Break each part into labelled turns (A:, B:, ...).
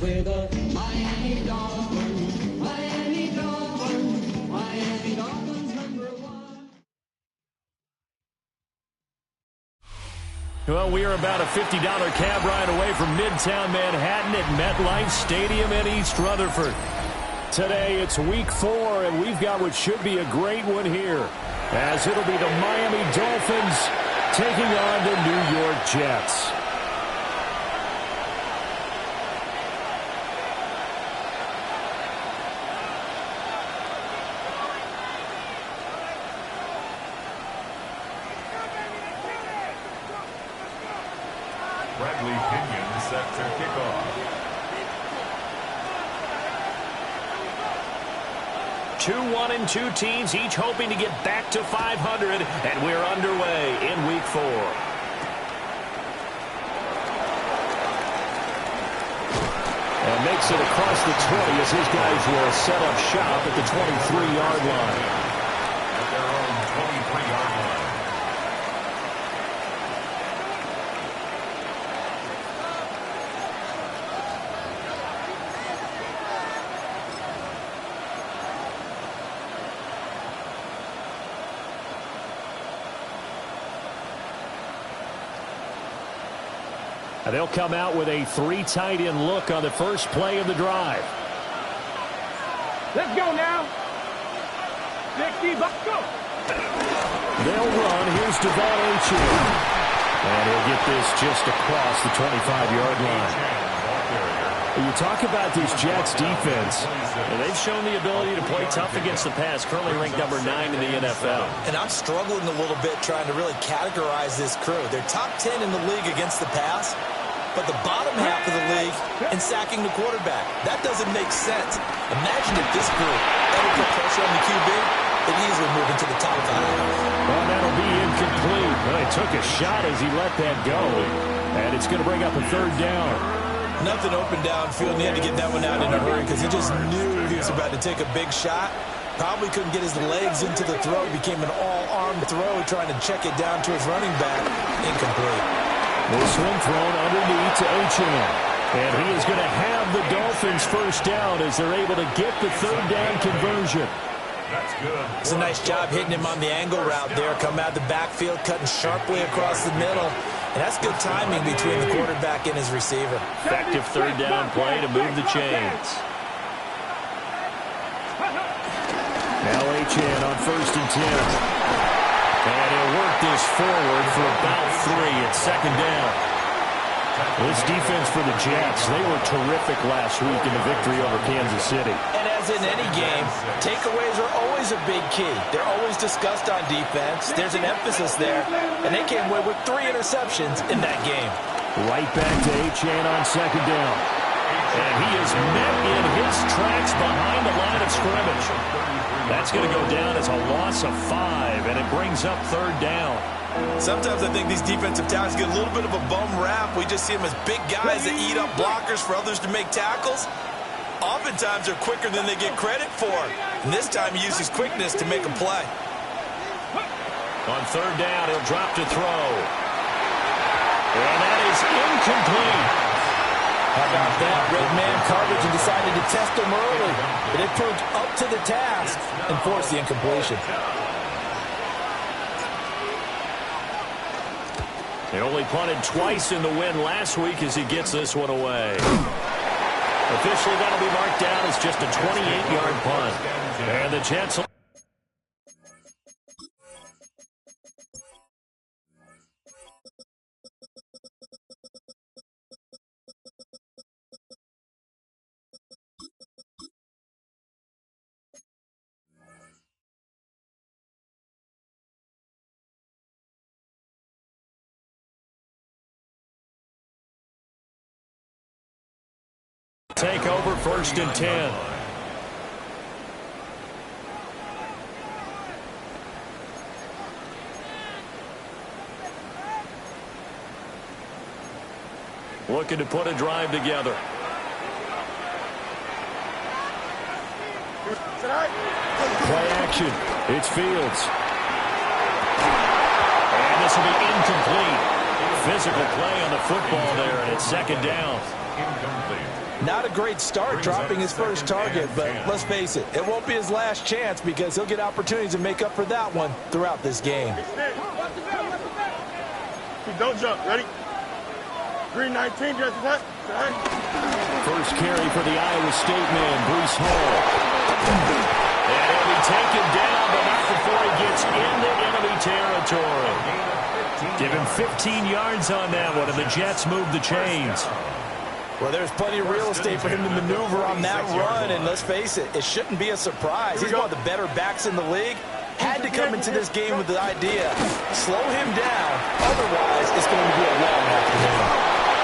A: We're the Miami Dolphins, Miami Dolphins, Miami Dolphins #1.
B: Well, we are about a $50 cab ride away from Midtown Manhattan at MetLife Stadium in East Rutherford. Today, it's week 4, and we've got what should be a great one here, as it'll be the Miami Dolphins taking on the New York Jets.
C: Bradley Pinion set to kick off.
B: 2-1-2 teams, each hoping to get back to 500, and we're underway in week 4. And makes it across the 20 as his guys will set up shop at the 23-yard line.
C: At their own 23-yard line.
B: And they'll come out with a 3 tight end look on the first play of the drive.
D: Let's go now. 60, let's go.
B: They'll run. Here's Devon Achane. And he'll get this just across the 25-yard line. You talk about this Jets defense, and they've shown the ability to play tough against the pass, currently ranked number 9 in the NFL.
E: And I'm struggling a little bit trying to really categorize this crew. They're top 10 in the league against the pass, but the bottom half of the league in sacking the quarterback. That doesn't make sense. Imagine if this group ever put pressure on the QB, they'd easily move into the top 5.
B: Well, that'll be incomplete. Well, he took a shot as he let that go, and it's going to bring up a 3rd down.
E: Nothing open downfield, and he had to get that one out in a hurry because he just knew he was about to take a big shot. Probably couldn't get his legs into the throw. Became an all-arm throw, trying to check it down to his running back. Incomplete.
B: This one thrown underneath to Achane. And he is going to have the Dolphins first down as they're able to get the 3rd down conversion.
C: That's good.
E: It's a nice job hitting him on the angle route there. Come out the backfield, cutting sharply across the middle. And that's good timing between the quarterback and his receiver.
B: Effective 3rd down play to move the chains. Now Achane on 1st and 10. And he'll work this forward for about 3 at 2nd down. This defense for the Jets, they were terrific last week in the victory over Kansas City.
E: And as in any game, takeaways are always a big key. They're always discussed on defense. There's an emphasis there, and they came away with 3 interceptions in that game.
B: Right back to Achane on 2nd down. And he is met in his tracks behind the line of scrimmage. That's going to go down as a loss of 5, and it brings up 3rd down.
E: Sometimes I think these defensive tackles get a little bit of a bum rap. We just see them as big guys that eat up blockers for others to make tackles. Oftentimes they're quicker than they get credit for. And this time he uses quickness to make a play.
B: On 3rd down, he'll drop to throw. And that is incomplete.
E: How about that? Red man coverage and decided to test him early. But it proved up to the task and forced the incompletion.
B: They only punted twice in the win last week as he gets this one away. Officially, that'll be marked down as just a 28-yard punt. And the Jets... take over 1st and 10. Looking to put a drive together. Play action. It's Fields. And this will be incomplete. Physical play on the football there, and it's 2nd down.
C: Incomplete.
E: Not a great start dropping his first target, but let's face it, it won't be his last chance because he'll get opportunities to make up for that one throughout this game.
D: Don't jump. Ready? Green 19, just that.
B: First carry for the Iowa State man, Breece Hall. And he'll be taken down, but not before he gets into enemy territory. Give him 15 yards on that one, and the Jets move the chains.
E: Well, there's plenty of real estate for him to maneuver on that run, and let's face it, it shouldn't be a surprise. He's one of the better backs in the league. Had to come into this game with the idea, slow him down, otherwise it's going to be a long afternoon.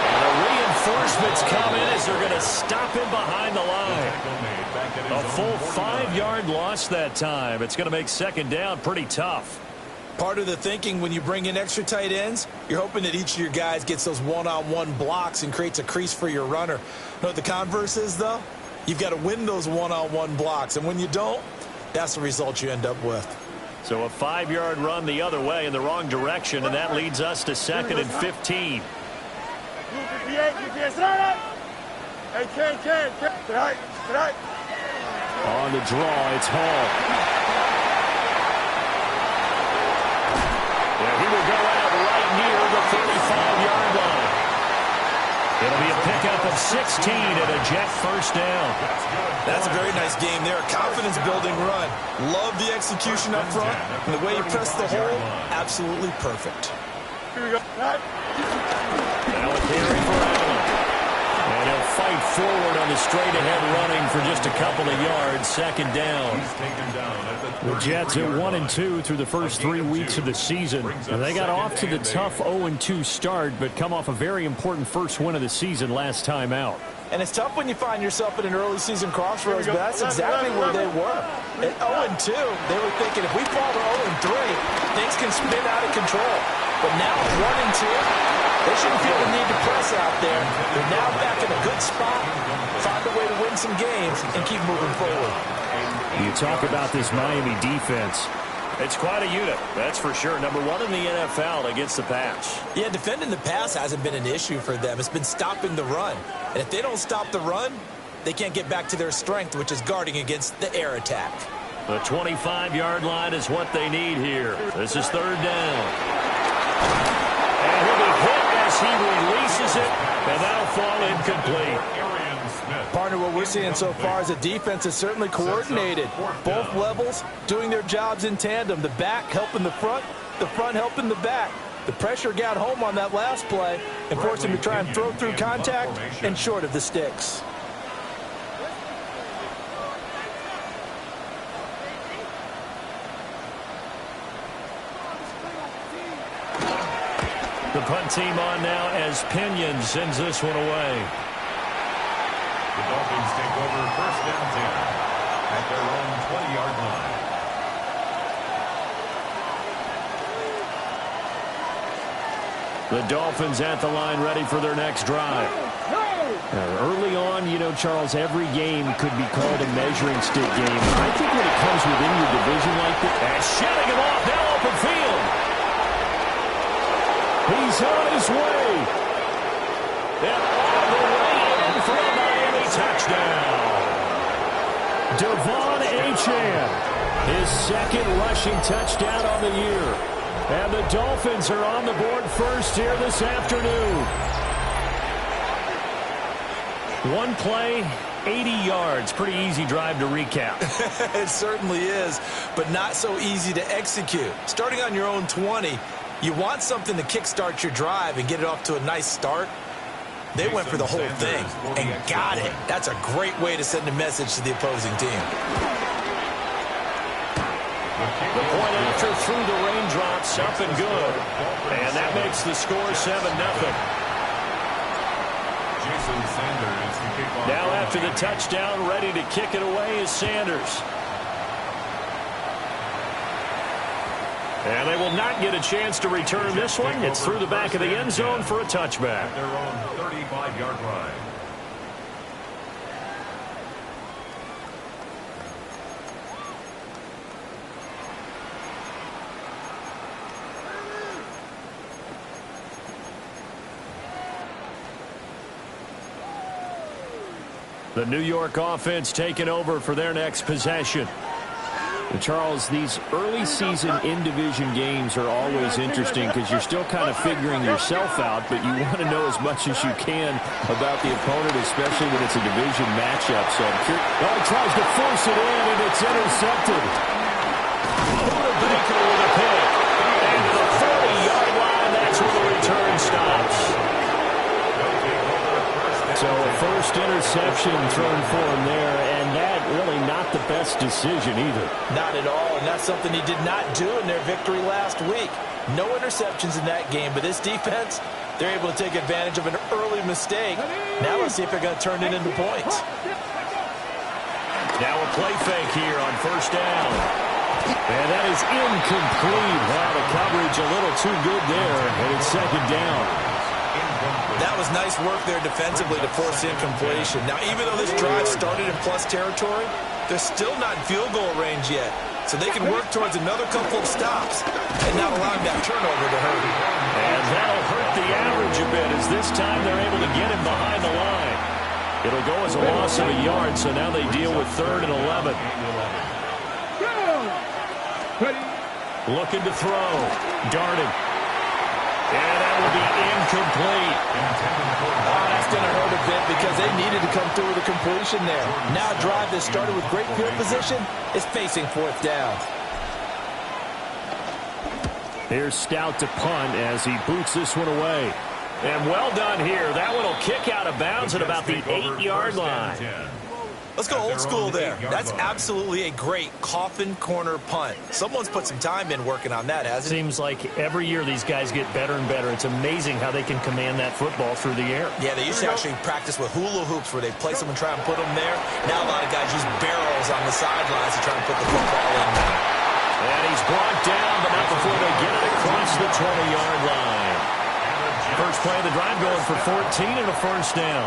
B: And the reinforcements come in as they're going to stop him behind the line. A full 5-yard loss that time. It's going to make second down pretty tough.
E: Part of the thinking when you bring in extra tight ends, you're hoping that each of your guys gets those one-on-one blocks and creates a crease for your runner. You know what the converse is, though? You've got to win those one-on-one blocks, and when you don't, that's the result you end up with.
B: So a 5-yard run the other way in the wrong direction, and that leads us to 2nd and 15. On the draw, it's Hall. He will go out right near the 35-yard line. It'll be a pickup of 16 and a Jet first down.
E: That's a very nice game there. A confidence-building run. Love the execution up front. And the way you press the hole, absolutely perfect.
D: Here we go.
B: Now a carry for Allen. And he'll fight forward on the straight-ahead running for just a couple of yards. Second down. The Jets are 1-2 through the first 3 weeks of the season. And they got off to the tough 0-2 start, but come off a very important first win of the season last time out.
E: And it's tough when you find yourself at an early season crossroads, but that's exactly where they were. At 0-2, they were thinking if we fall to 0-3, things can spin out of control. But now at 1-2, they shouldn't feel the need to press out there. They're now back in a good spot, find a way to win some games, and keep moving forward.
B: You talk about this Miami defense. It's quite a unit, that's for sure. Number 1 in the NFL against the pass.
E: Yeah, defending the pass hasn't been an issue for them. It's been stopping the run. And if they don't stop the run, they can't get back to their strength, which is guarding against the air attack.
B: The 25-yard line is what they need here. This is third down. And he'll be hit as he releases it, and that'll fall incomplete.
E: Partner, what we're seeing so far is a defense is certainly coordinated. Both levels doing their jobs in tandem. The back helping the front helping the back. The pressure got home on that last play and forced him to try and throw through contact and short of the sticks.
B: The punt team on now as Pinion sends this one away.
C: The Dolphins take over first down 10 at their own 20-yard line.
B: The Dolphins at the line ready for their next drive. Early on, you know, Charles, every game could be called a measuring stick game. I think when it comes within your division like this, and shutting him off, now open field. He's on his way. And all the way in for a Miami touchdown. Devon Achane, his second rushing touchdown on the year. And the Dolphins are on the board first here this afternoon. One play, 80 yards. Pretty easy drive to recap.
E: It certainly is, but not so easy to execute. Starting on your own 20, you want something to kickstart your drive and get it off to a nice start. They went for the whole thing and got it. That's a great way to send a message to the opposing team.
B: The point after through the raindrops, up and good. And that makes the score 7-0.
C: Jason Sanders to kick off.
B: Now after the touchdown, ready to kick it away is Sanders. And they will not get a chance to return this one. It's through the back of the end zone for a touchback.
C: Their own 35-yard line.
B: The New York offense taking over for their next possession. Charles, these early season in-division games are always interesting because you're still kind of figuring yourself out, but you want to know as much as you can about the opponent, especially when it's a division matchup. So I'm curious. Oh, he tries to force it in, and it's intercepted. Buda Baker with a pick. And to the 40-yard line, that's where the return stops. So a first interception thrown for him there, and that really not the best decision either.
E: Not at all, and that's something he did not do in their victory last week. No interceptions in that game, but this defense, they're able to take advantage of an early mistake. Now let's see if they're going to turn it into points.
B: Now a play fake here on first down. And that is incomplete. Wow, the coverage a little too good there, and it's second down.
E: That was nice work there defensively to force incompletion. Now, even though this drive started in plus territory, they're still not in field goal range yet. So they can work towards another couple of stops and not allowing that turnover to hurt.
B: And that'll hurt the average a bit as this time they're able to get him behind the line. It'll go as a loss of a yard, so now they deal with 3rd and 11. Looking to throw. Darted. And that will be incomplete.
E: Oh, that's going to hurt a bit because they needed to come through with a completion there. Now a drive that started with great field position is facing 4th down.
B: Here's Stout to punt as he boots this one away. And well done here. That one will kick out of bounds at about the 8-yard line.
E: Let's go old school there. That's absolutely a great coffin corner punt. Someone's put some time in working on that, hasn't it?
F: Seems like every year these guys get better and better. It's amazing how they can command that football through the air.
E: Yeah, they used to actually practice with hula hoops where they place them and try and put them there. Now a lot of guys use barrels on the sidelines to try and put the football in there.
B: And he's brought down, but not before they get it across the 20-yard line. First play of the drive going for 14 and a first down.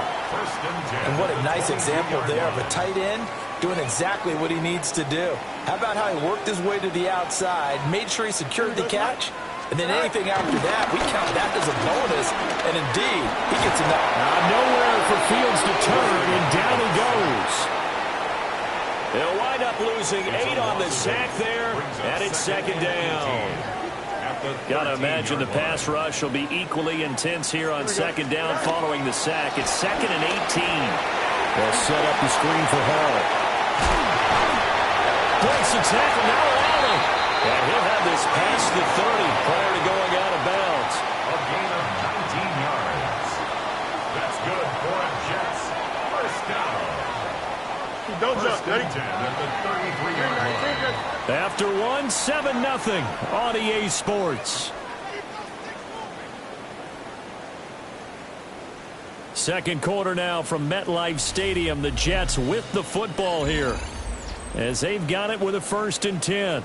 E: And what a nice example there of a tight end doing exactly what he needs to do. How about how he worked his way to the outside, made sure he secured the catch, and then anything after that, we count that as a bonus. And indeed, he gets enough.
B: Nowhere for Fields to turn, and down he goes. They'll wind up losing 8 on the sack there, and it's second down. Got to imagine the pass rush will be equally intense here on second down following the sack. It's 2nd and 18. They'll set up the screen for Hall. Breaks the tackle, now Allen. And he'll have this past the 30 prior to going out of bounds.
C: A gain of 19 yards. That's good for a Jets. First down.
D: Don't jump,
C: First and 10 at the 33-yard line.
B: After 1, 7-0 on EA Sports. Second quarter now from MetLife Stadium. The Jets with the football here as they've got it with a 1st and 10.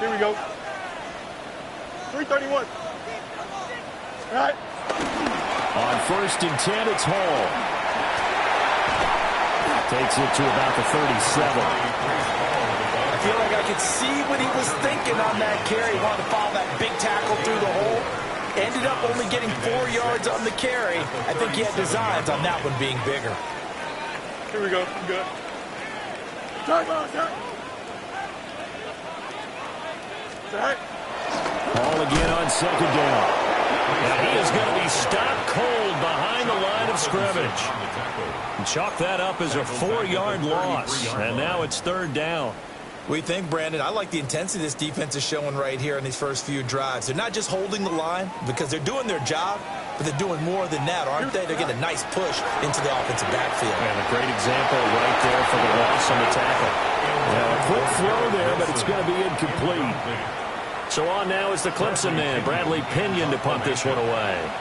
D: Here we go. 331. All right.
B: On 1st and 10, it's Hall. Takes it to about the 37.
E: I feel like I could see what he was thinking on that carry. He wanted to follow that big tackle through the hole. Ended up only getting 4 yards on the carry. I think he had designs on that one being bigger.
D: Here we go. I'm good. Time on, time.
B: Hall again on second down. And he is going to be stopped cold behind the line of scrimmage. Chalk that up as a 4-yard loss. And now it's 3rd down.
E: We think, Brandon, I like the intensity this defense is showing right here in these first few drives. They're not just holding the line because they're doing their job, but they're doing more than that, aren't they? They're getting a nice push into the offensive backfield.
B: And a great example right there for the loss on the tackle. Now, a quick throw there, but it's going to be incomplete. So on now is the Clemson man, Bradley Pinion, to punt this one away.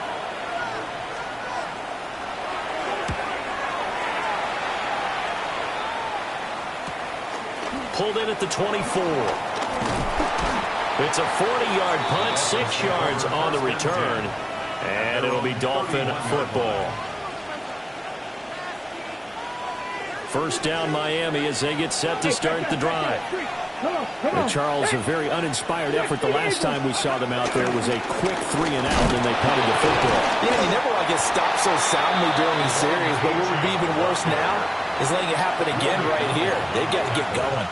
B: pulled in at the 24. It's a 40-yard punt, 6 yards on the return, and it'll be Dolphin football. First down Miami as they get set to start the drive. And Charles, a very uninspired effort the last time we saw them out there was a quick 3-and-out, and they punted the football.
E: Yeah, you never want to get stopped so soundly during these series, but what would be even worse now is letting it happen again right here. They've got to get going.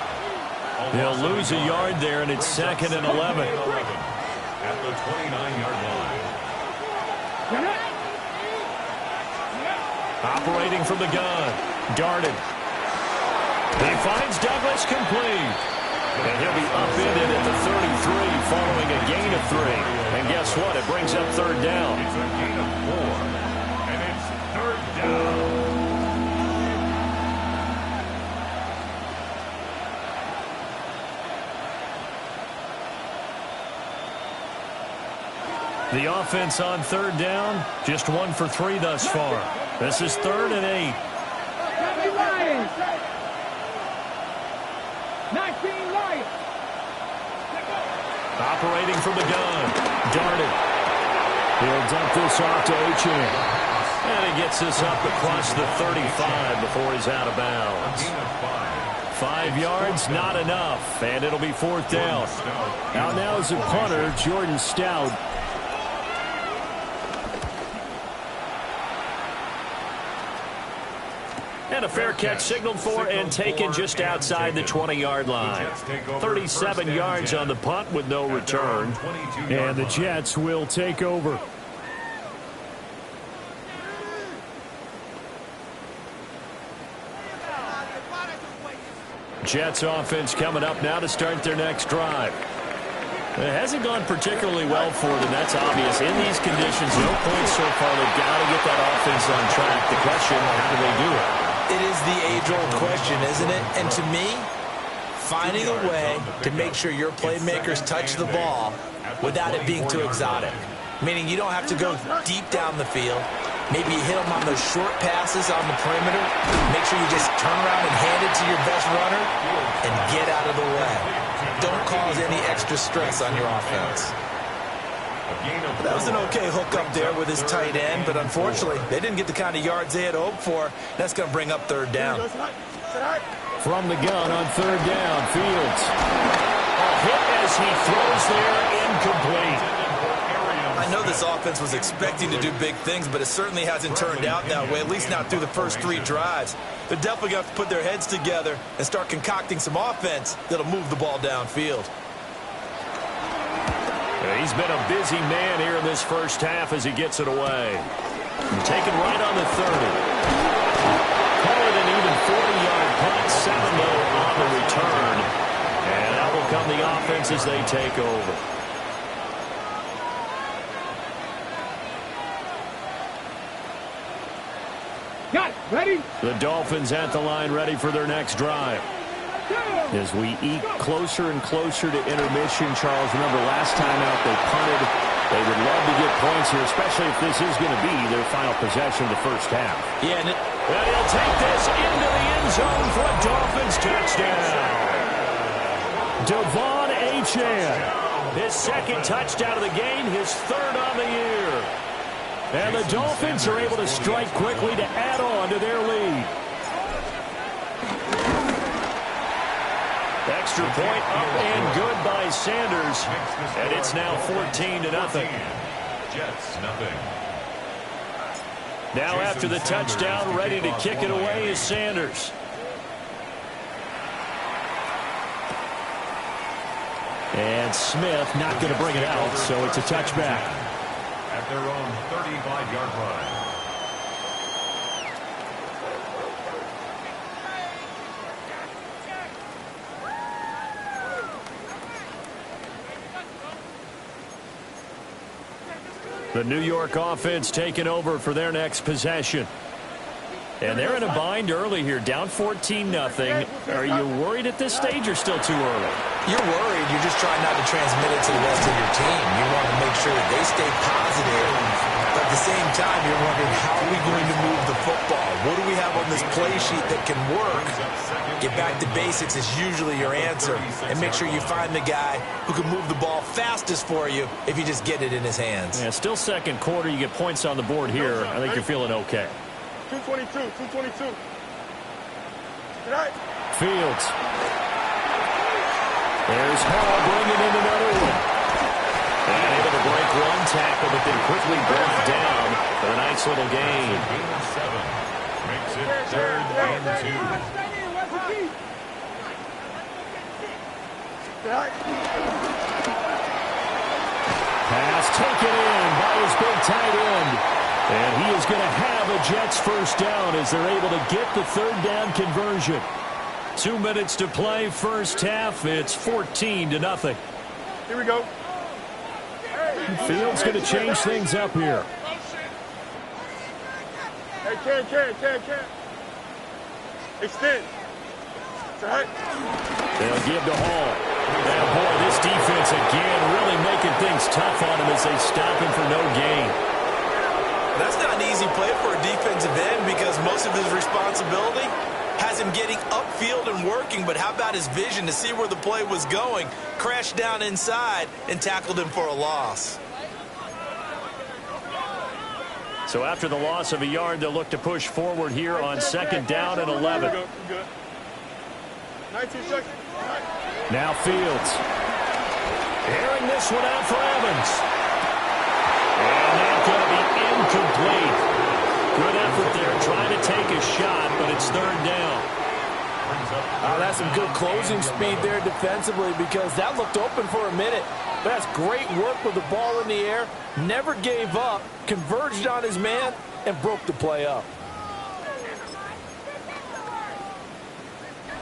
B: They'll lose a yard there, and it's 2nd and 11.
C: At the 29-yard line.
B: Operating from the gun. Darden. He finds Douglas complete. And he'll be upended at the 33 following a gain of 3. And guess what? It brings up 3rd down.
C: It's a gain of 4. And it's 3rd down.
B: The offense on 3rd down, just 1 for 3 thus far. This is 3rd and 8.
A: 19 Lions.
B: Operating from the gun. Darden. He'll dump this off to Achane. And he gets this up across the 35 before he's out of bounds. 5 yards, not enough. And it'll be 4th down. Out now is a punter, Jordan Stout. And a fair catch signaled for and taken just outside the 20-yard line. 37 yards on the punt with no return. And the Jets will take over. Jets offense coming up now to start their next drive. It hasn't gone particularly well for them, that's obvious. In these conditions, no points so far. They've got to get that offense on track. The question, how do they do it?
E: It is the age-old question, isn't it? And to me, finding a way to make sure your playmakers touch the ball without it being too exotic. Meaning you don't have to go deep down the field. Maybe you hit them on those short passes on the perimeter. Make sure you just turn around and hand it to your best runner and get out of the way. Don't cause any extra stress on your offense. That was an okay hook up there with his tight end, but unfortunately, they didn't get the kind of yards they had hoped for. That's going to bring up 3rd down.
B: From the gun on 3rd down, Fields. A hit as he throws there, incomplete.
E: I know this offense was expecting to do big things, but it certainly hasn't turned out that way, at least not through the first 3 drives. They're definitely going to have to put their heads together and start concocting some offense that'll move the ball downfield.
B: He's been a busy man here in this first half as he gets it away. Taken right on the 30. Call it an even 40-yard punt, 7 though on the return. And out will come the offense as they take over.
A: Got it. Ready?
B: The Dolphins at the line ready for their next drive. As we eke closer and closer to intermission, Charles, remember last time out they punted. They would love to get points here, especially if this is going to be their final possession of the first half.
E: Yeah, and
B: he'll take this into the end zone for a Dolphins touchdown. Devon Achane, his 2nd touchdown of the game, his 3rd on the year. And the Dolphins are able to strike quickly to add on to their lead. Extra point up and good by Sanders. And it's now 14-0.
C: Jets, nothing.
B: Now after the touchdown, ready to kick it away is Sanders. And Smith not going to bring it out, so it's a touchback.
C: At their own 35-yard line.
B: The New York offense taking over for their next possession. And they're in a bind early here, down 14-0. Are you worried at this stage or still too early?
E: you're worried. You're just trying not to transmit it to the rest of your team. You want to make sure that they stay positive. But at the same time, you're wondering, how are we going to move the football? What do we have on this play sheet that can work? Get back to basics is usually your answer. And make sure you find the guy who can move the ball fastest for you if you just get it in his hands.
F: Yeah, still second quarter. You get points on the board here. I think you're feeling okay.
D: 222, 222. Good night.
B: Fields. There's Hall bringing in another one. And able to break one tackle, but then quickly brought down for a nice little gain.
C: Gain of 7. Makes it 3rd and 2.
B: Pass taken in by his big tight end. And he is going to have a Jets first down as they're able to get the 3rd down conversion. 2 minutes to play, first half. It's 14-0.
D: Here we go.
B: Fields going to change things up here.
D: Hey, can. Extend. It's all right.
B: They'll give to Hall. And boy, this defense again really making things tough on him as they stop him for no gain.
E: That's not an easy play for a defensive end because most of his responsibility has him getting upfield and working, but how about his vision to see where the play was going, crashed down inside, and tackled him for a loss.
F: So after the loss of a yard, they'll look to push forward here on 2nd down and 11.
D: Here we go. 19 seconds.
B: Now Fields. Airing this one out for Evans. And that's going to be incomplete. Good effort there trying to take a shot, but it's 3rd down.
G: That's some good closing speed there defensively because that looked open for a minute. But that's great work with the ball in the air. Never gave up, converged on his man, and broke the play up.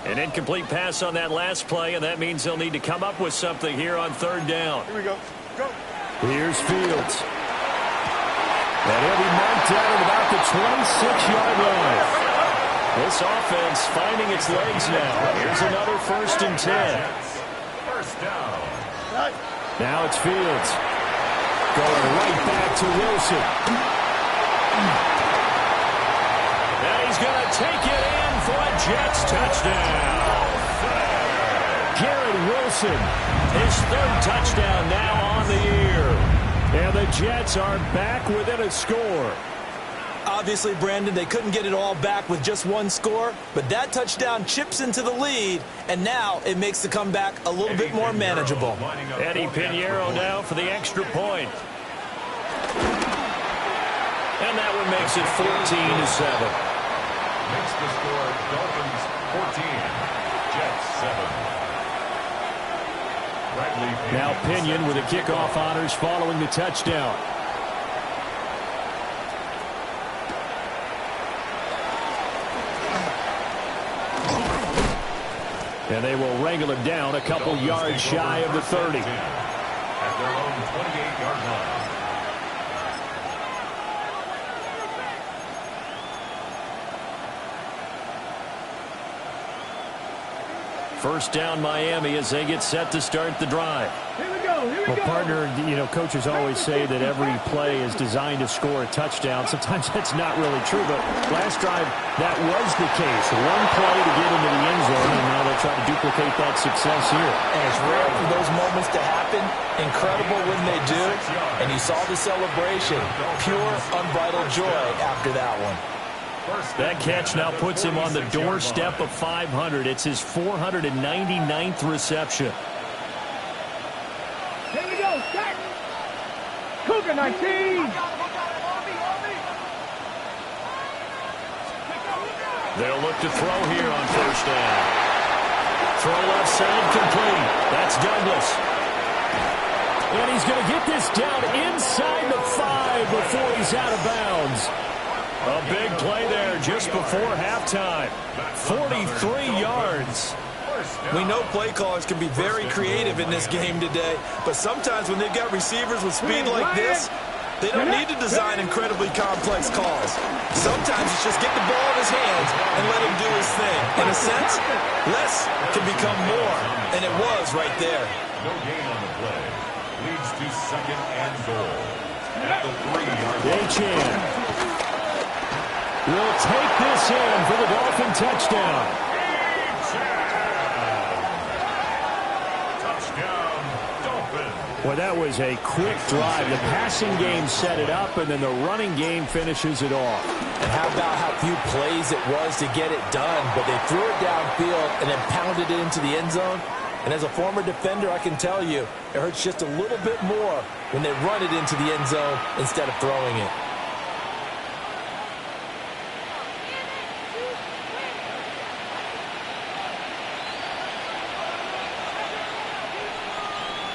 F: An incomplete pass on that last play, and that means they'll need to come up with something here on 3rd down.
D: Here we go. Go.
B: Here's Fields. And he'll be marked down at about the 26-yard line. This offense finding its legs now. Here's another 1st and 10.
C: First down.
B: Now it's Fields. Going right back to Wilson. And he's going to take it in for a Jets touchdown. Garrett Wilson, his 3rd touchdown now on the year. And the Jets are back within a score.
E: Obviously, Brandon, they couldn't get it all back with just one score, but that touchdown chips into the lead, and now it makes the comeback a little bit more manageable.
F: Eddie Pinheiro now for the extra point. And that one makes it 14-7.
C: Makes the score Dolphins 14, Jets 7.
B: Now Pinion with the kickoff honors following the touchdown. And they will wrangle him down a couple yards shy of the 30.
C: At their own 28-yard line.
F: First down Miami as they get set to start the drive.
A: Here we go.
B: Well, partner, coaches always say that every play is designed to score a touchdown. Sometimes that's not really true, but last drive, that was the case. One play to get into the end zone, and now they'll try to duplicate that success here.
G: And it's rare for those moments to happen. Incredible when they do. And you saw the celebration. Pure, unbridled joy after that one.
F: That catch now puts him on the doorstep of 500. It's his 499th reception.
A: Here we go. Start. Cougar 19.
F: They'll look to throw here on 1st down. Throw left side complete. That's Douglas.
B: And he's going to get this down inside the 5 before he's out of bounds.
F: A big play there just before halftime. 43 yards.
E: We know play callers can be very creative in this game today, but sometimes when they've got receivers with speed like this, they don't need to design incredibly complex calls. Sometimes it's just get the ball in his hands and let him do his thing. In a sense, less can become more, and it was right there.
C: No gain on the play. Leads to 2nd and goal. At the 3-yard line.
B: Achane. will take this in for the Dolphin touchdown.
C: Touchdown, Dolphin.
B: Well, that was a quick drive. The passing game set it up, and then the running game finishes it off.
G: And how about how few plays it was to get it done, but they threw it downfield and then pounded it into the end zone. And as a former defender, I can tell you, it hurts just a little bit more when they run it into the end zone instead of throwing it.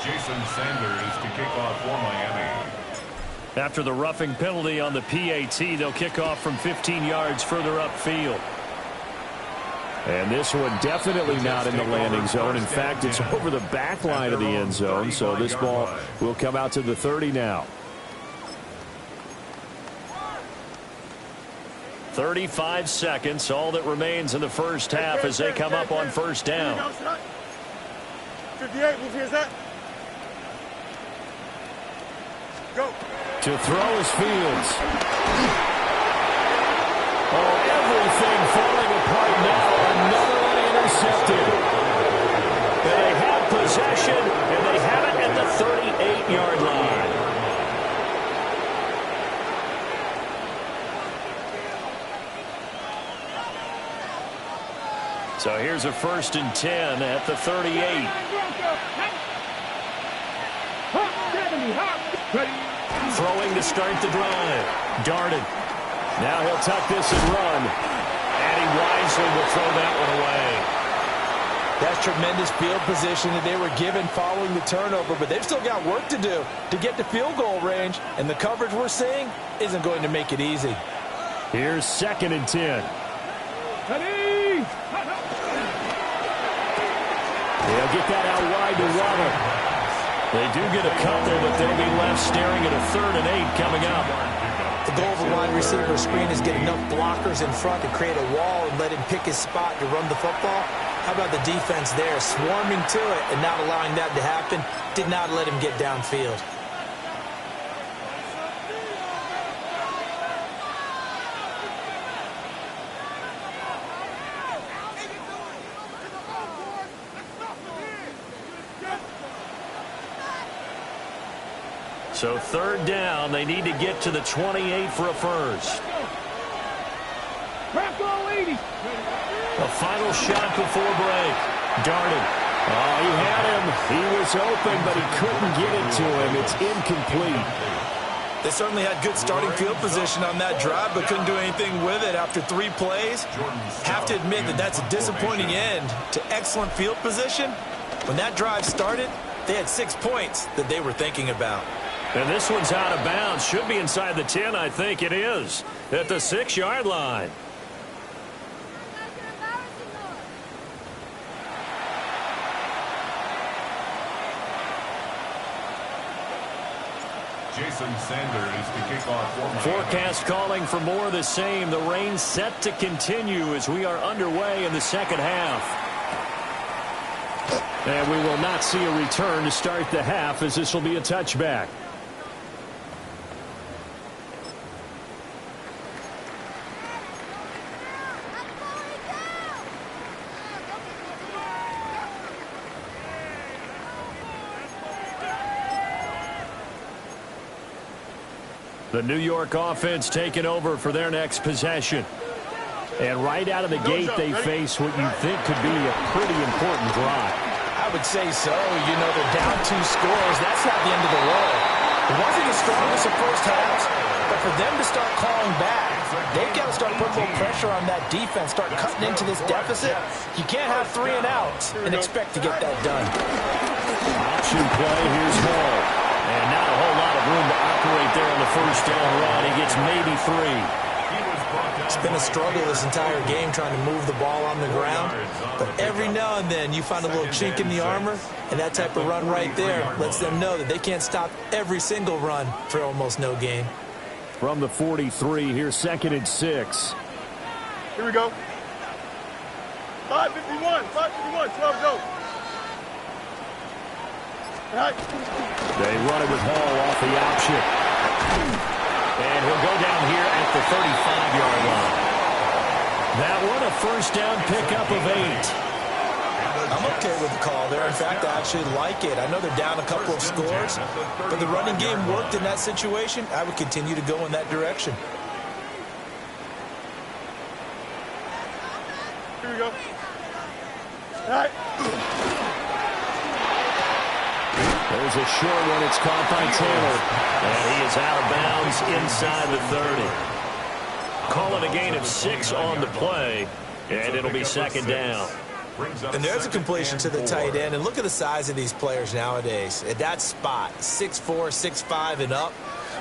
C: Jason Sanders to kick off for Miami.
B: After the roughing penalty on the PAT, they'll kick off from 15 yards further upfield. And this one definitely not in the landing zone. In fact, it's over the back line of the end zone, so this ball will come out to the 30 now. 35 seconds, all that remains in the first half as they come up on first down.
D: 58, move here, Zach. Go.
B: To throw is Fields. Oh, everything falling apart now. Another one intercepted. And they have possession, and they have it at the 38-yard line. So here's a 1st and 10 at the 38. Throwing to start the drive. Darden. Now he'll tuck this and run. And he wisely will throw that one away.
G: That's tremendous field position that they were given following the turnover, but they've still got work to do to get to field goal range, and the coverage we're seeing isn't going to make it easy.
B: Here's 2nd and 10. They'll get that out wide to Waddle. They do get a couple, but they'll be left staring at a 3rd and 8 coming up.
E: The goal of a wide receiver screen is get enough blockers in front to create a wall and let him pick his spot to run the football. How about the defense there, swarming to it and not allowing that to happen? Did not let him get downfield.
B: So 3rd down, they need to get to the 28 for a first. A final shot before break. Darden. Oh, he had him. He was open, but he couldn't get it to him. It's incomplete.
E: They certainly had good starting field position on that drive, but couldn't do anything with it after 3 plays. Have to admit that that's a disappointing end to excellent field position. When that drive started, they had 6 points that they were thinking about.
B: And this one's out of bounds. Should be inside the 10, I think it is. At the 6-yard line.
C: Jason Sanders to kick off for Miami.
B: Forecast calling for more of the same. The rain set to continue as we are underway in the second half. And we will not see a return to start the half as this will be a touchback. The New York offense taking over for their next possession. And right out of the gate, they face what you think could be a pretty important drive.
G: I would say so. You know, they're down 2 scores. That's not the end of the road. It wasn't the strongest of first halves, but for them to start calling back, they've got to start putting a little pressure on that defense, start cutting into this deficit. You can't have 3 and outs and expect to get that done.
B: Option play, here's Hall. And not a whole lot of room to operate there on the first down run. He gets maybe 3.
E: It's been a struggle this entire game trying to move the ball on the ground. But every now and then you find a little chink in the armor, and that type of run right there lets them know that they can't stop every single run for almost no gain.
B: From the 43, here's 2nd and 6.
D: Here we go. 5:51, 12 go. Right.
B: They run it with Hall off the option. And he'll go down here at the 35-yard line.
F: That one a first down pickup of 8.
E: I'm okay with the call there. In fact, I actually like it. I know they're down a couple of scores, but the running game worked in that situation. I would continue to go in that direction.
D: Here we go. All right.
F: There's a short one. It's caught by Taylor. And he is out of bounds inside the 30. Call it a gain of 6 on the play, and it'll be second down.
E: And there's a completion to the tight end. And look at the size of these players nowadays. At that spot, 6'4", 6'5", and up.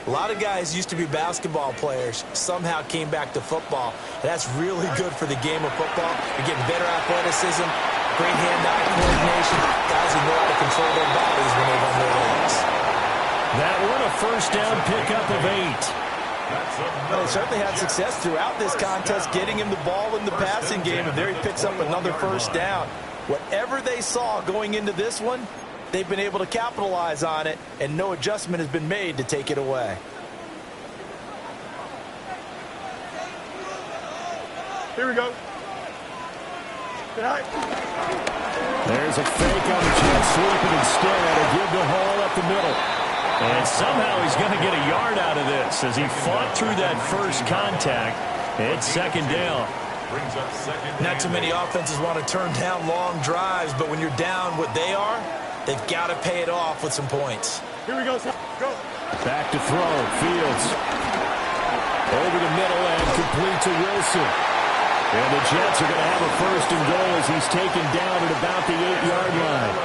E: A lot of guys used to be basketball players, somehow came back to football. That's really good for the game of football. You're getting better athleticism, great hand-eye coordination. Guys who know how to control their bodies when they run their legs.
F: That one a first down pickup of 8.
E: Well, they certainly had success throughout this contest getting him the ball in the passing game, and there he picks up another first down. Whatever they saw going into this one, they've been able to capitalize on it, and no adjustment has been made to take it away.
D: Here we go. All right.
F: There's a fake on the jet sweep, and instead a give to Hall up the middle. And somehow he's going to get a yard out of this as he fought through that first contact. It's second down.
E: Not too many offenses want to turn down long drives, but when you're down what they are, they've got to pay it off with some points.
D: Here we go. Go.
F: Back to throw. Fields. Over the middle and complete to Wilson. And the Jets are going to have a first and goal as he's taken down at about the 8-yard line.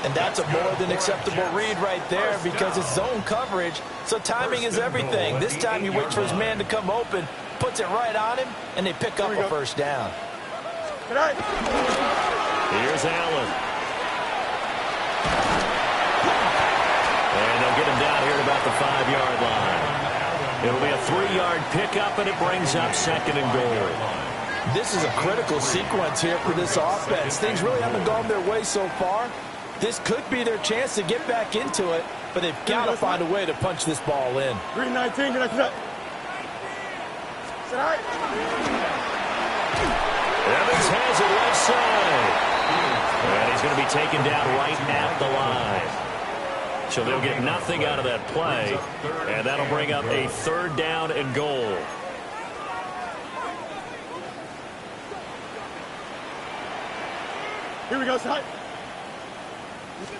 E: And that's a more than acceptable read right there because it's zone coverage, so timing is everything. This time he waits for his man to come open, puts it right on him, and they pick up a first down.
D: Good night.
F: Here's Allen. And they'll get him down here at about the 5-yard line. It'll be a 3-yard pickup, and it brings up second and goal.
E: This is a critical sequence here for this offense. Things really haven't gone their way so far. This could be their chance to get back into it, but they've got to find a way to punch this ball in.
D: 319, good night.
F: Evans has it left side. And he's going to be taken down right at the line. So they'll get nothing out of that play, and that'll bring up a third down and goal.
D: Here we go, side.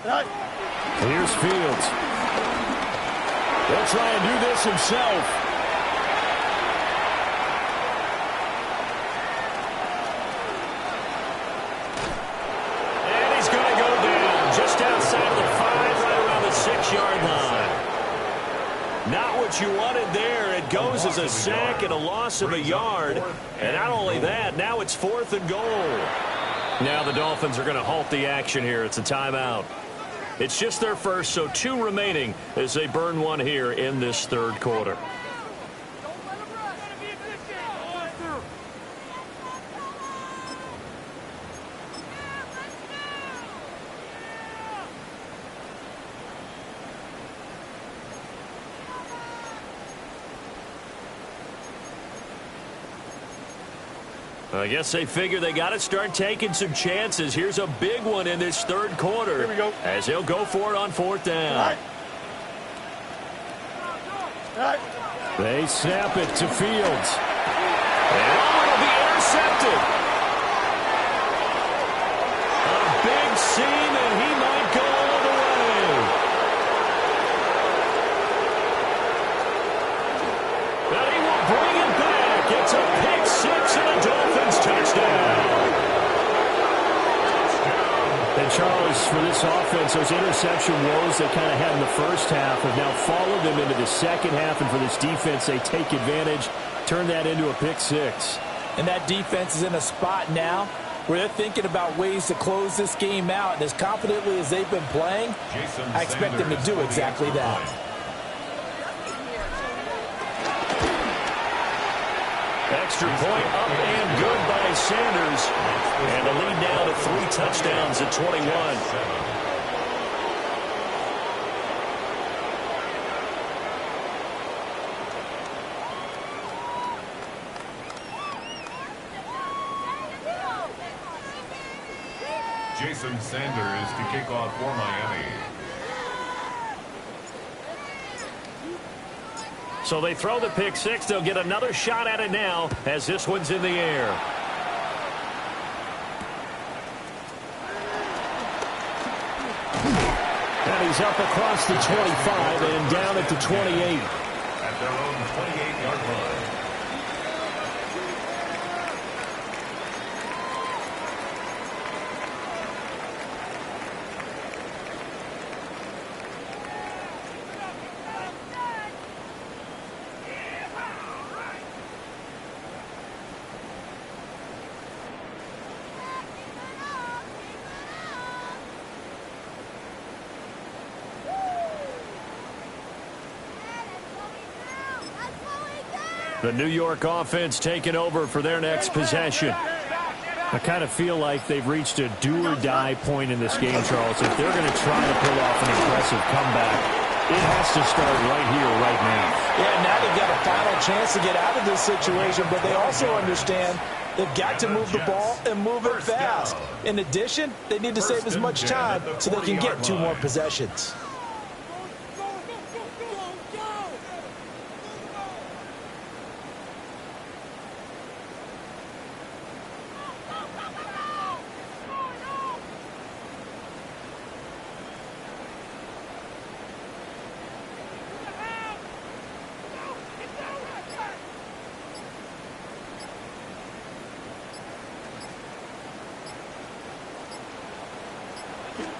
F: Here's Fields. He'll try and do this himself. And he's going to go down just outside of the 5, right around the 6-yard line. Not what you wanted there. It goes as a sack and a loss of a yard. And not only that, now it's 4th and goal. Now the Dolphins are going to halt the action here. It's a timeout. It's just their first, so 2 remaining as they burn one here in this third quarter. I guess they figure they got to start taking some chances. Here's a big one in this third quarter.
D: Here we go.
F: As he'll go for it on 4th down.
D: All right.
F: They snap it to Fields. And it'll be intercepted. A big seam, and he might go all the way. But he will bring it back. It's a pick 6 and a Dolphins touchdown. And Charles, for this offense, those interception woes they kind of had in the first half have now followed them into the second half. And for this defense, they take advantage, turn that into a pick 6.
E: And that defense is in a spot now where they're thinking about ways to close this game out. And as confidently as they've been playing, I expect them to do exactly that.
F: Extra point up and good by Sanders. And a lead now to 3 touchdowns at 21.
C: Jason Sanders to kick off for Miami.
F: So they throw the pick six. They'll get another shot at it now as this one's in the air. And he's up across the 25 and down at the 28.
C: At their own 28-yard line.
F: The New York offense taking over for their next possession. I kind of feel like they've reached a do-or-die point in this game, Charles. If they're going to try to pull off an impressive comeback, it has to start right here, right now.
G: Yeah, now they've got a final chance to get out of this situation, but they also understand they've got to move the ball and move it fast. In addition, they need to save as much time so they can get 2 more possessions.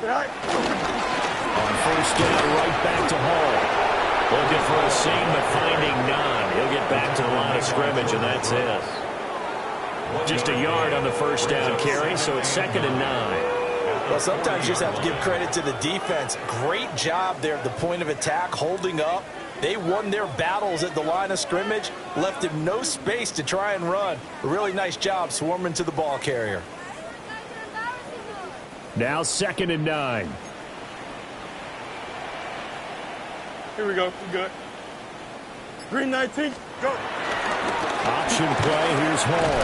F: On first down, right back to Hall. Looking for a seam, but finding none. He'll get back to the line of scrimmage, and that's it. Just a yard on the first down carry, so it's 2nd and 9.
G: Well, sometimes you just have to give credit to the defense. Great job there at the point of attack, holding up. They won their battles at the line of scrimmage, left him no space to try and run. A really nice job swarming to the ball carrier.
F: Now 2nd and 9.
D: Here we go. We good. Green 19. Go.
F: Option play. Here's Hall.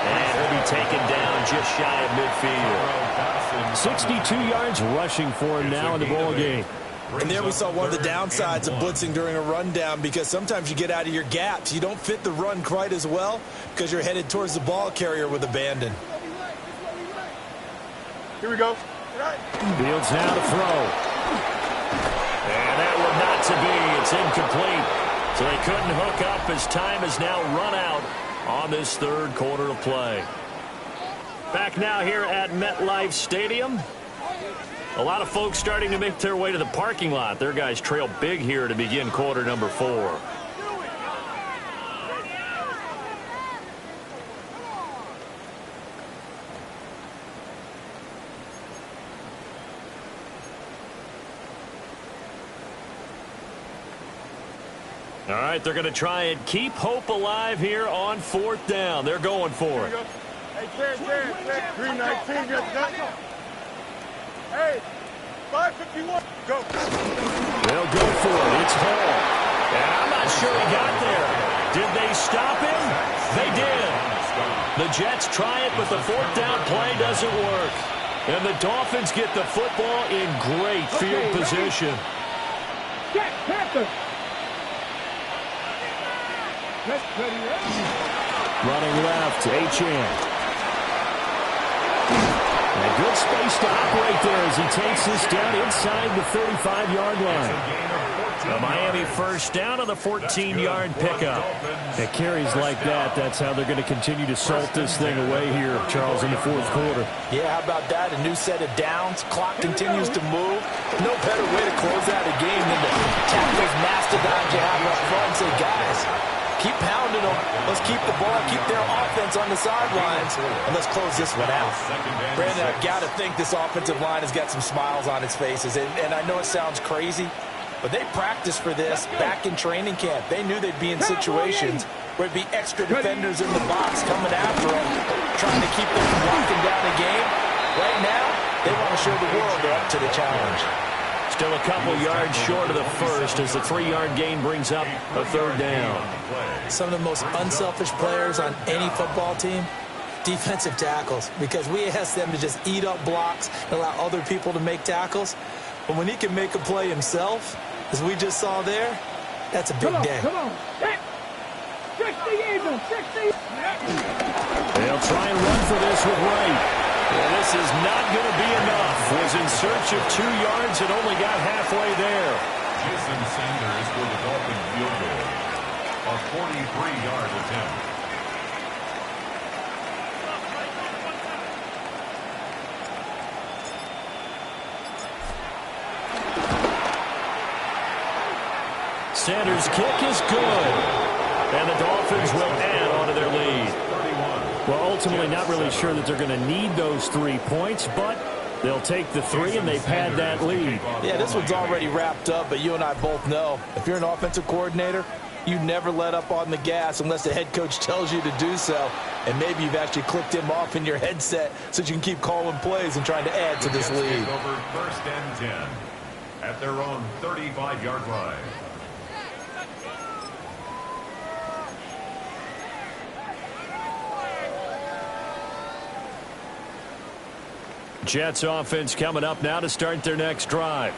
F: And he'll be taken down just shy of midfield. 62 yards rushing for him now in the ball game.
G: And there we saw one of the downsides of blitzing during a rundown, because sometimes you get out of your gaps. You don't fit the run quite as well because you're headed towards the ball carrier with abandon.
D: Here we go.
F: Fields now to throw. And that one not to be. It's incomplete. So they couldn't hook up as time is now run out on this 3rd quarter of play. Back now here at MetLife Stadium. A lot of folks starting to make their way to the parking lot. Their guys trail big here to begin quarter number 4. All right, they're going to try and keep hope alive here on 4th down. They're going for it.
D: Hey, Green 19, Hey, 551. Go.
F: They'll go for it. It's Hall. And I'm not sure he got there. Did they stop him? They did. The Jets try it, but the 4th down play doesn't work. And the Dolphins get the football in great field position.
A: Jack Panther.
F: Running left, Achane. And a good space to operate there as he takes this down inside the 35-yard line. A Miami first down on the 14-yard pickup. At carries like that, that's how they're going to continue to salt this thing away here, Charles, in the 4th quarter.
G: Yeah, how about that? A new set of downs. Clock continues to move. No better way to close out a game than to tap those mastodons you have up front and say, guys, keep pounding them. Let's keep the ball, keep their offense on the sidelines, and let's close this one out. Brandon, I've got to think this offensive line has got some smiles on its faces, and I know it sounds crazy, but they practiced for this back in training camp. They knew they'd be in situations where it'd be extra defenders in the box coming after them, trying to keep them from locking down the game. Right now, they want to show the world they're up to the challenge.
F: Still a couple yards short of the first as the 3-yard gain brings up a 3rd down.
G: Some of the most unselfish players on any football team
E: defensive tackles, because we ask them to just eat up blocks and allow other people to make tackles. But when he can make a play himself, as we just saw there, that's a big day.
A: Come on. 60 even, 60.
B: They'll try and run for this with Wright. And this is not going to be enough. Was in search of 2 yards and only got halfway there.
C: Jason Sanders for the Dolphins field goal. A 43-yard attempt.
B: Sanders' kick is good. And the Dolphins will add on to their lead. Well, ultimately not really sure that they're going to need those 3 points, but they'll take the 3 and they pad that lead.
G: Yeah, this one's already wrapped up, but you and I both know if you're an offensive coordinator, you never let up on the gas unless the head coach tells you to do so. And maybe you've actually clicked him off in your headset so you can keep calling plays and trying to add to this lead.
C: Over 1st and 10 at their own 35-yard line.
B: Jets offense coming up now to start their next drive.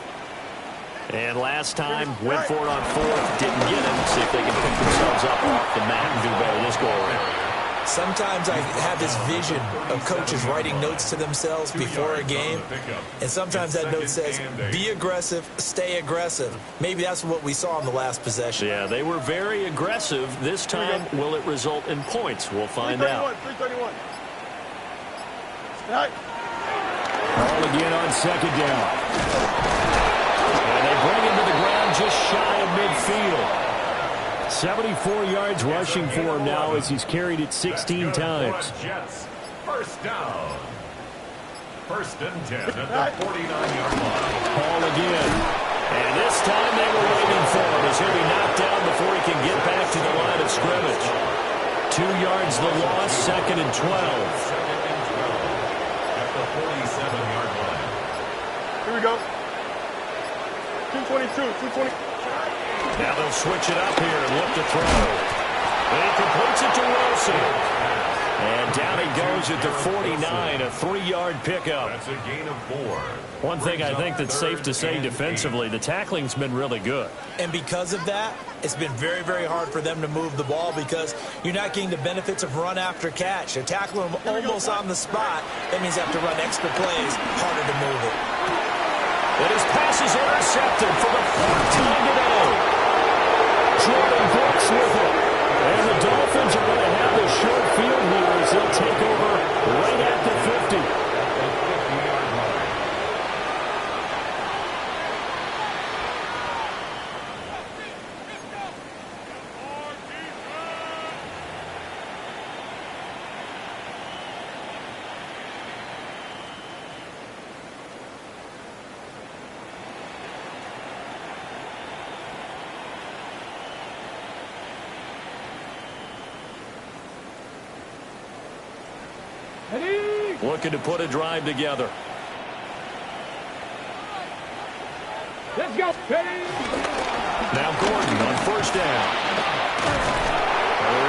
B: And last time, went for it on 4th, didn't get it. See if they can pick themselves up off the mat and do better this go around.
E: Sometimes I have this vision of coaches writing notes to themselves before a game, and sometimes that note says, be aggressive, stay aggressive. Maybe that's what we saw in the last possession.
B: Yeah, they were very aggressive. This time, will it result in points? We'll find out.
D: 331. Snap.
B: Ball again on 2nd down. And they bring him to the ground just shy of midfield. 74 yards rushing for him now as he's carried it 16 times.
C: Jets, 1st down. 1st and 10 at the 49-yard line.
B: Ball again. And this time they were waiting for him as he'll be knocked down before he can get back to the line of scrimmage. 2 yards the loss, 2nd and 12.
C: At the 47-yard line.
D: Here we go. 222, 220.
B: Now they'll switch it up here and look to throw. And he completes it to Wilson. And down he goes at the 49, a 3-yard pickup.
C: That's a gain of 4.
B: One thing I think that's safe to say defensively, the tackling's been really good.
E: And because of that, it's been very, very hard for them to move the ball because you're not getting the benefits of run after catch. They're tackling them almost on the spot. That means they have to run extra plays, harder to move it.
B: And his pass is intercepted for the 4th time today. Jordan Brooks with it. And the Dolphins are going to have the short field here as they'll take over right at the 50. Looking to put a drive together.
A: Let's go.
B: Now Gordon on 1st down.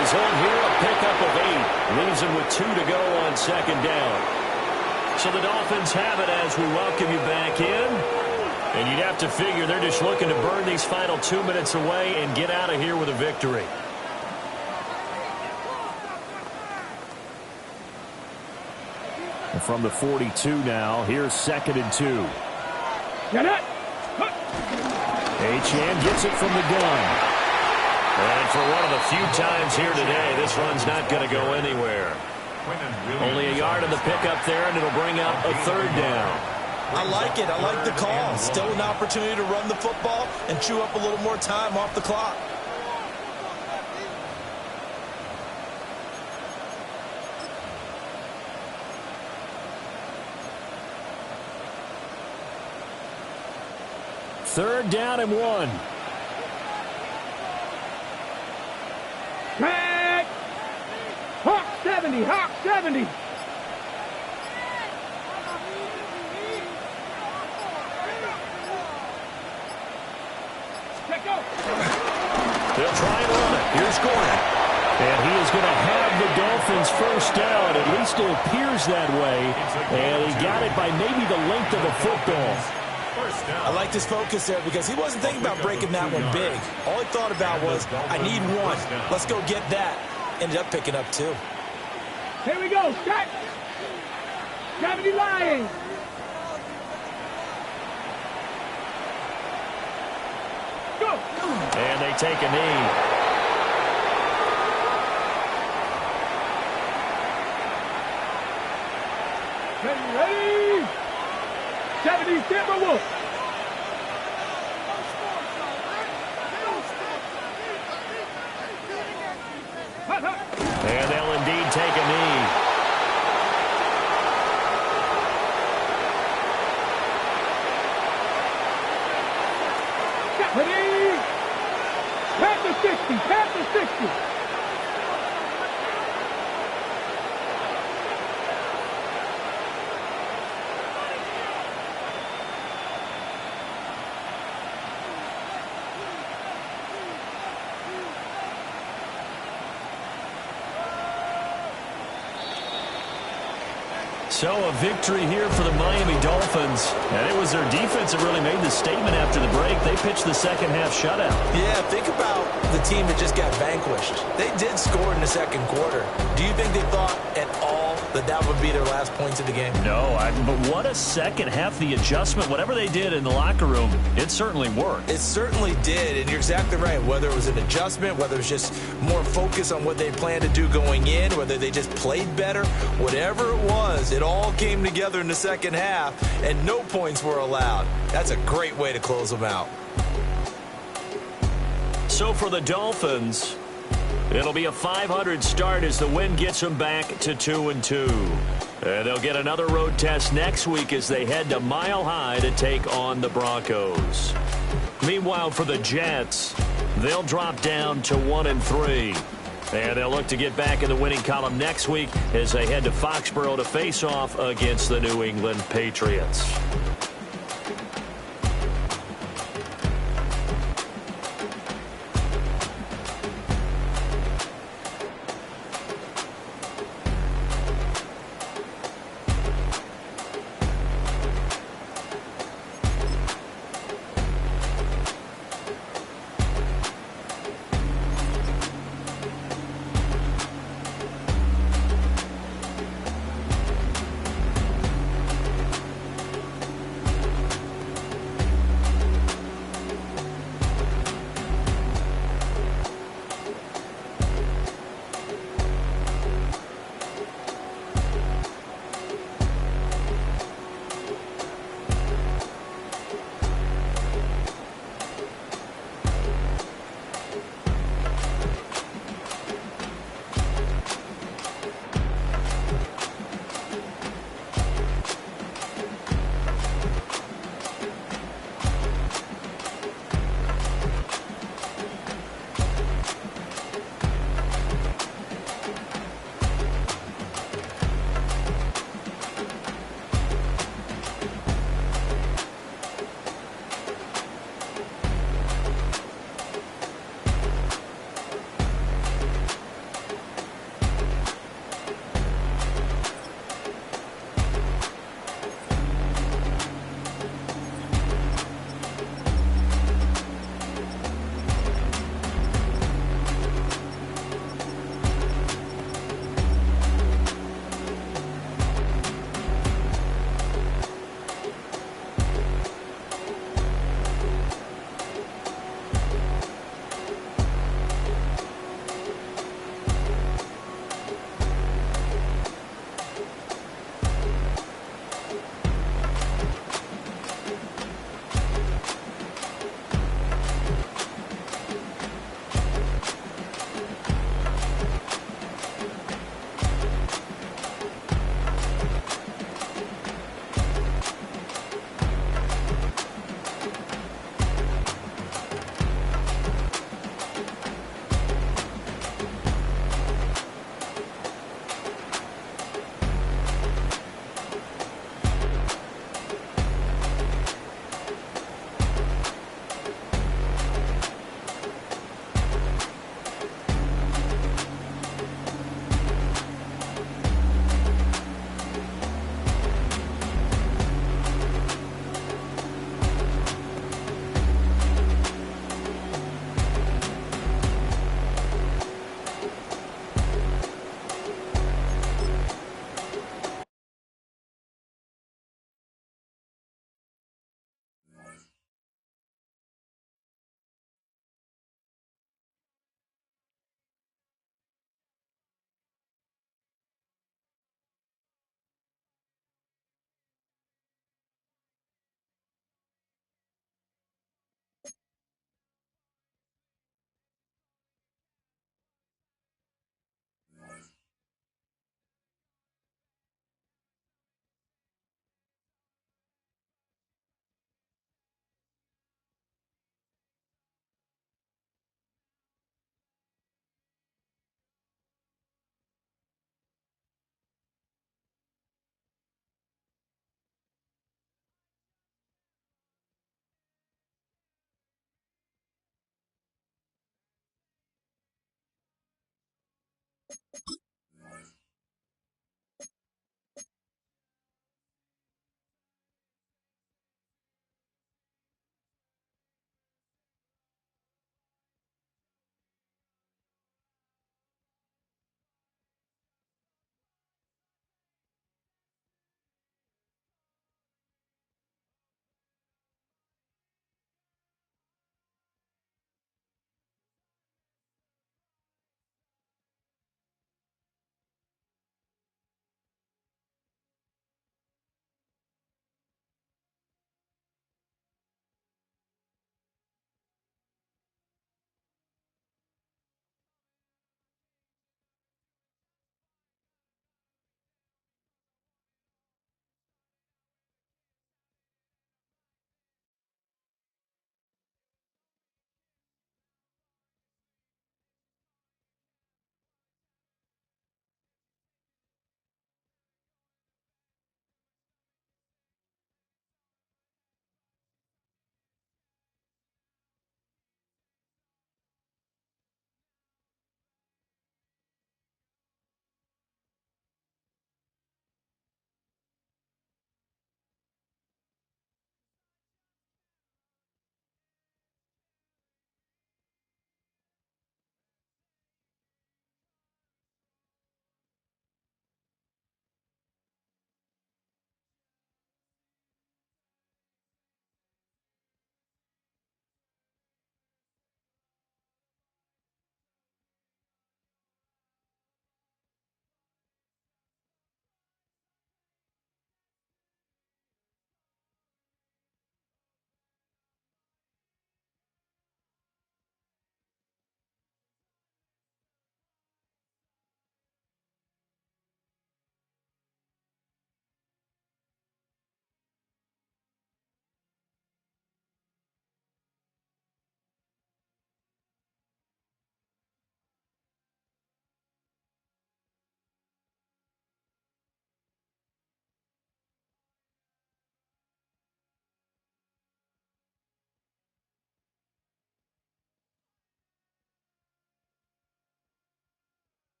B: He's on here, a pickup of 8. Leaves him with 2 to go on 2nd down. So the Dolphins have it as we welcome you back in. And you'd have to figure they're just looking to burn these final 2 minutes away and get out of here with a victory. From the 42 now, here's 2nd and 2.
A: Get it.
B: Achane gets it from the gun. And for one of the few times here today, this run's not going to go anywhere. Only a yard in the pickup there, and it'll bring up a 3rd down.
E: I like it. I like the call. Still an opportunity to run the football and chew up a little more time off the clock.
B: Third down and 1.
A: Tag! Hawk 70, Hawk 70.
B: They'll try and run it. Here's Gordon. And he is going to have the Dolphins first down. At least it appears that way. And he got it by maybe the length of a football.
E: I like his focus there because he wasn't thinking about breaking that one big. All he thought about was, I need one. Let's go get that. Ended up picking up two.
A: Here we go. Start. 70 Lions. Go.
B: And they take a knee.
A: Ready? 70 Timberwolves.
B: And they'll indeed take a knee.
A: Ready? Panther 60. Panther 60.
B: So a victory here for the Miami Dolphins. And it was their defense that really made the statement after the break. They pitched the second half shutout.
E: Yeah, think about the team that just got vanquished. They did score in the second quarter. Do you think they thought at all that that would be their last points of the game?
B: No, but what a second half. The adjustment, whatever they did in the locker room, it certainly worked.
E: It certainly did, and you're exactly right. Whether it was an adjustment, whether it was just more focus on what they planned to do going in, whether they just played better, whatever it was, it all came together in the second half, and no points were allowed. That's a great way to close them out.
B: So for the Dolphins, it'll be a 500 start as the win gets them back to 2-2. And they'll get another road test next week as they head to Mile High to take on the Broncos. Meanwhile, for the Jets, they'll drop down to 1-3. And they'll look to get back in the winning column next week as they head to Foxborough to face off against the New England Patriots.